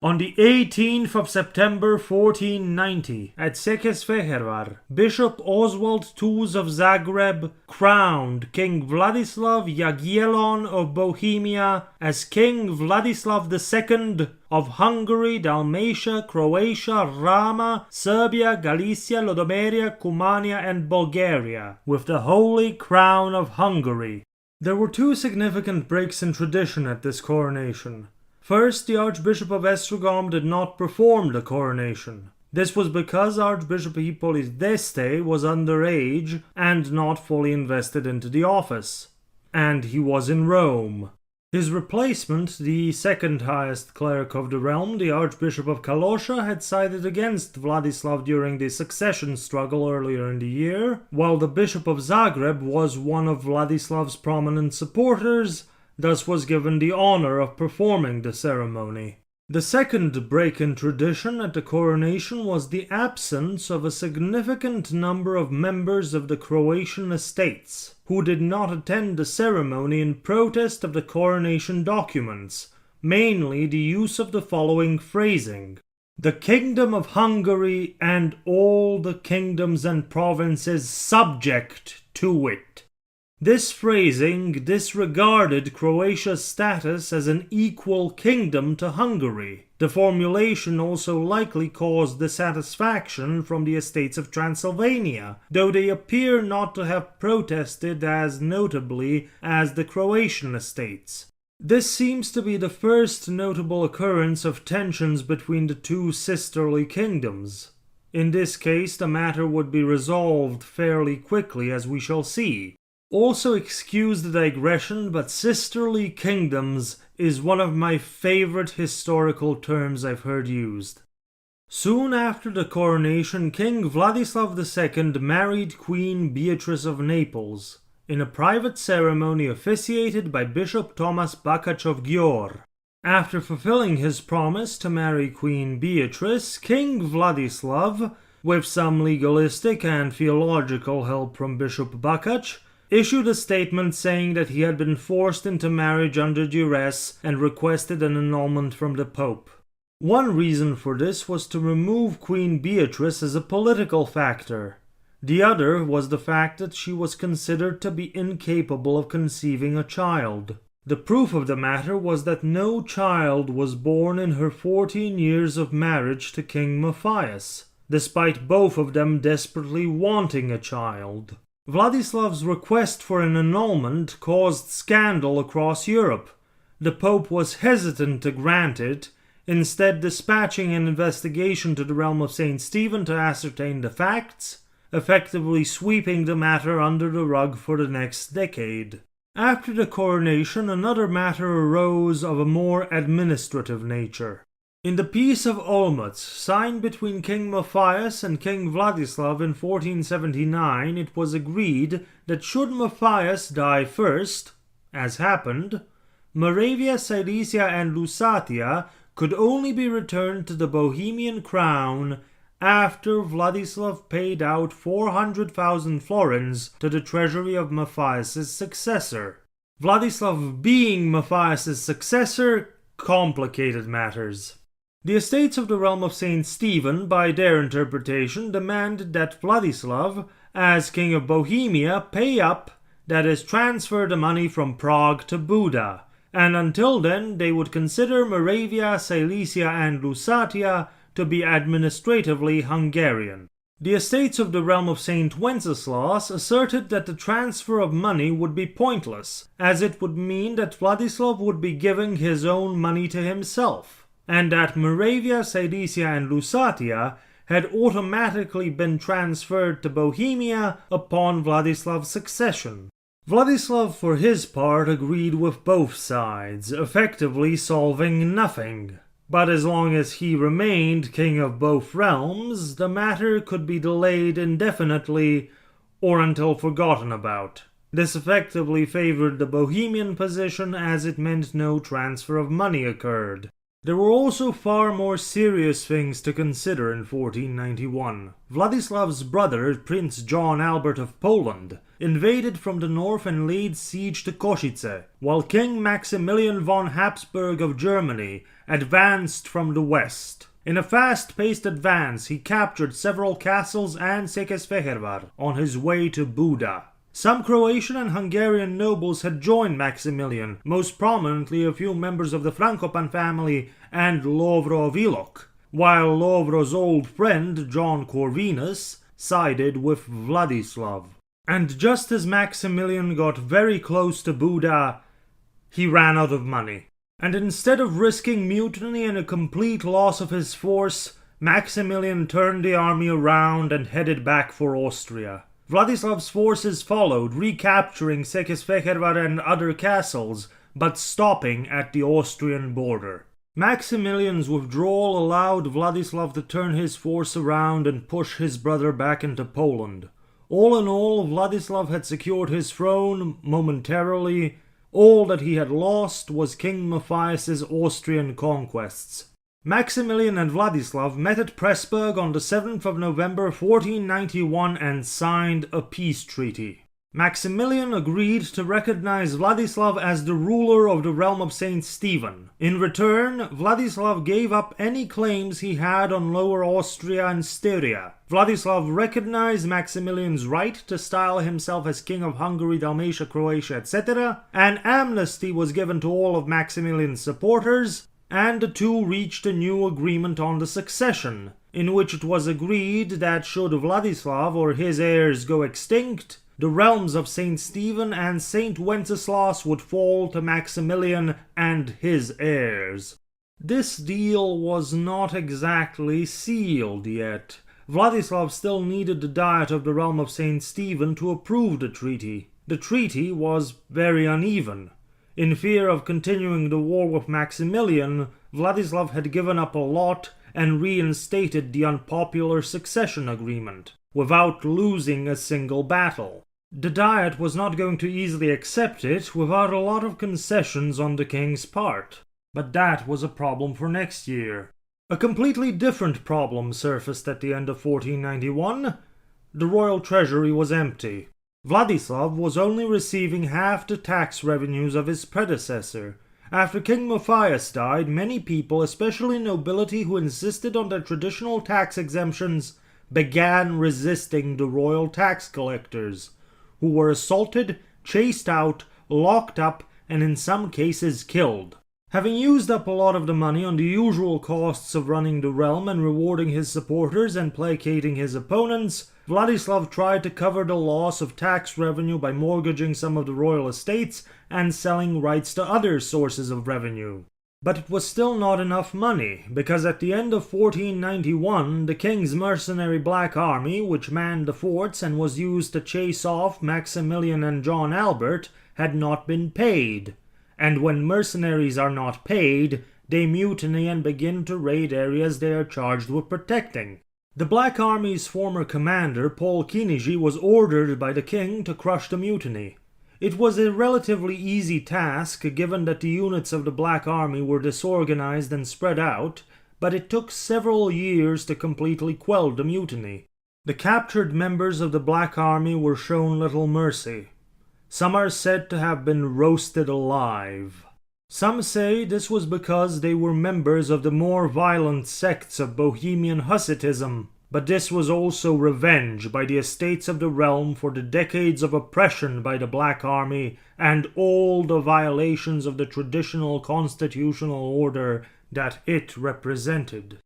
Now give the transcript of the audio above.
On the 18th of September 1490, at Székesfehérvár, Bishop Oswald II of Zagreb crowned King Wladislav Jagiellon of Bohemia as King Wladislav II of Hungary, Dalmatia, Croatia, Rama, Serbia, Galicia, Lodomeria, Cumania, and Bulgaria, with the Holy Crown of Hungary. There were two significant breaks in tradition at this coronation. First, the Archbishop of Esztergom did not perform the coronation. This was because Archbishop Hippolyte d'Este was underage and not fully invested into the office, and he was in Rome. His replacement, the second highest cleric of the realm, the Archbishop of Kalosha, had sided against Wladislav during the succession struggle earlier in the year, while the Bishop of Zagreb was one of Wladislav's prominent supporters, thus was given the honor of performing the ceremony. The second break in tradition at the coronation was the absence of a significant number of members of the Croatian estates, who did not attend the ceremony in protest of the coronation documents, mainly the use of the following phrasing: "The Kingdom of Hungary and all the kingdoms and provinces subject to it." This phrasing disregarded Croatia's status as an equal kingdom to Hungary. The formulation also likely caused dissatisfaction from the estates of Transylvania, though they appear not to have protested as notably as the Croatian estates. This seems to be the first notable occurrence of tensions between the two sisterly kingdoms. In this case, the matter would be resolved fairly quickly, as we shall see. Also, excuse the digression, but sisterly kingdoms is one of my favorite historical terms I've heard used. Soon after the coronation, King Wladislav II married Queen Beatrice of Naples, in a private ceremony officiated by Bishop Tomas Bakac of Győr. After fulfilling his promise to marry Queen Beatrice, King Wladislav, with some legalistic and theological help from Bishop Bakac, issued a statement saying that he had been forced into marriage under duress and requested an annulment from the Pope. One reason for this was to remove Queen Beatrice as a political factor. The other was the fact that she was considered to be incapable of conceiving a child. The proof of the matter was that no child was born in her 14 years of marriage to King Matthias, despite both of them desperately wanting a child. Władyslav's request for an annulment caused scandal across Europe. The Pope was hesitant to grant it, instead dispatching an investigation to the realm of St. Stephen to ascertain the facts, effectively sweeping the matter under the rug for the next decade. After the coronation, another matter arose of a more administrative nature. In the Peace of Olmütz, signed between King Matthias and King Wladislav in 1479, it was agreed that should Matthias die first, as happened, Moravia, Silesia, and Lusatia could only be returned to the Bohemian crown after Wladislav paid out 400,000 florins to the treasury of Matthias's successor. Wladislav being Matthias's successor complicated matters. The estates of the realm of St. Stephen, by their interpretation, demanded that Wladislav, as King of Bohemia, pay up, that is, transfer the money from Prague to Buda, and until then they would consider Moravia, Silesia, and Lusatia to be administratively Hungarian. The estates of the realm of St. Wenceslas asserted that the transfer of money would be pointless, as it would mean that Wladislav would be giving his own money to himself, and that Moravia, Silesia, and Lusatia had automatically been transferred to Bohemia upon Władyslav's succession. Wladislav, for his part, agreed with both sides, effectively solving nothing. But as long as he remained king of both realms, the matter could be delayed indefinitely or until forgotten about. This effectively favored the Bohemian position, as it meant no transfer of money occurred. There were also far more serious things to consider in 1491. Władysław's brother, Prince John Albert of Poland, invaded from the north and laid siege to Košice, while King Maximilian von Habsburg of Germany advanced from the west. In a fast-paced advance, he captured several castles and Székesfehérvár on his way to Buda. Some Croatian and Hungarian nobles had joined Maximilian, most prominently a few members of the Frankopan family and Lovro of Ilok, while Lovro's old friend, John Corvinus, sided with Wladislav. And just as Maximilian got very close to Buda, he ran out of money. And instead of risking mutiny and a complete loss of his force, Maximilian turned the army around and headed back for Austria. Władyslav's forces followed, recapturing Székesfehérvár and other castles, but stopping at the Austrian border. Maximilian's withdrawal allowed Wladislav to turn his force around and push his brother back into Poland. All in all, Wladislav had secured his throne momentarily. All that he had lost was King Matthias's Austrian conquests. Maximilian and Wladislav met at Pressburg on the 7th of November 1491 and signed a peace treaty. Maximilian agreed to recognize Wladislav as the ruler of the realm of Saint Stephen. In return, Wladislav gave up any claims he had on Lower Austria and Styria. Wladislav recognized Maximilian's right to style himself as King of Hungary, Dalmatia, Croatia, etc. An amnesty was given to all of Maximilian's supporters, and the two reached a new agreement on the succession, in which it was agreed that should Wladislav or his heirs go extinct, the realms of Saint Stephen and Saint Wenceslas would fall to Maximilian and his heirs. This deal was not exactly sealed yet. Wladislav still needed the Diet of the realm of Saint Stephen to approve the treaty. The treaty was very uneven. In fear of continuing the war with Maximilian, Wladislav had given up a lot and reinstated the unpopular succession agreement, without losing a single battle. The Diet was not going to easily accept it without a lot of concessions on the king's part. But that was a problem for next year. A completely different problem surfaced at the end of 1491. The royal treasury was empty. Wladislav was only receiving half the tax revenues of his predecessor. After King Matthias died, many people, especially nobility who insisted on their traditional tax exemptions, began resisting the royal tax collectors, who were assaulted, chased out, locked up, and in some cases killed. Having used up a lot of the money on the usual costs of running the realm and rewarding his supporters and placating his opponents, Wladislav tried to cover the loss of tax revenue by mortgaging some of the royal estates and selling rights to other sources of revenue. But it was still not enough money, because at the end of 1491, the king's mercenary Black Army, which manned the forts and was used to chase off Maximilian and John Albert, had not been paid. And when mercenaries are not paid, they mutiny and begin to raid areas they are charged with protecting. The Black Army's former commander, Paul Kinigi, was ordered by the king to crush the mutiny. It was a relatively easy task, given that the units of the Black Army were disorganized and spread out, but it took several years to completely quell the mutiny. The captured members of the Black Army were shown little mercy. Some are said to have been roasted alive. Some say this was because they were members of the more violent sects of Bohemian Hussitism, but this was also revenge by the estates of the realm for the decades of oppression by the Black Army and all the violations of the traditional constitutional order that it represented.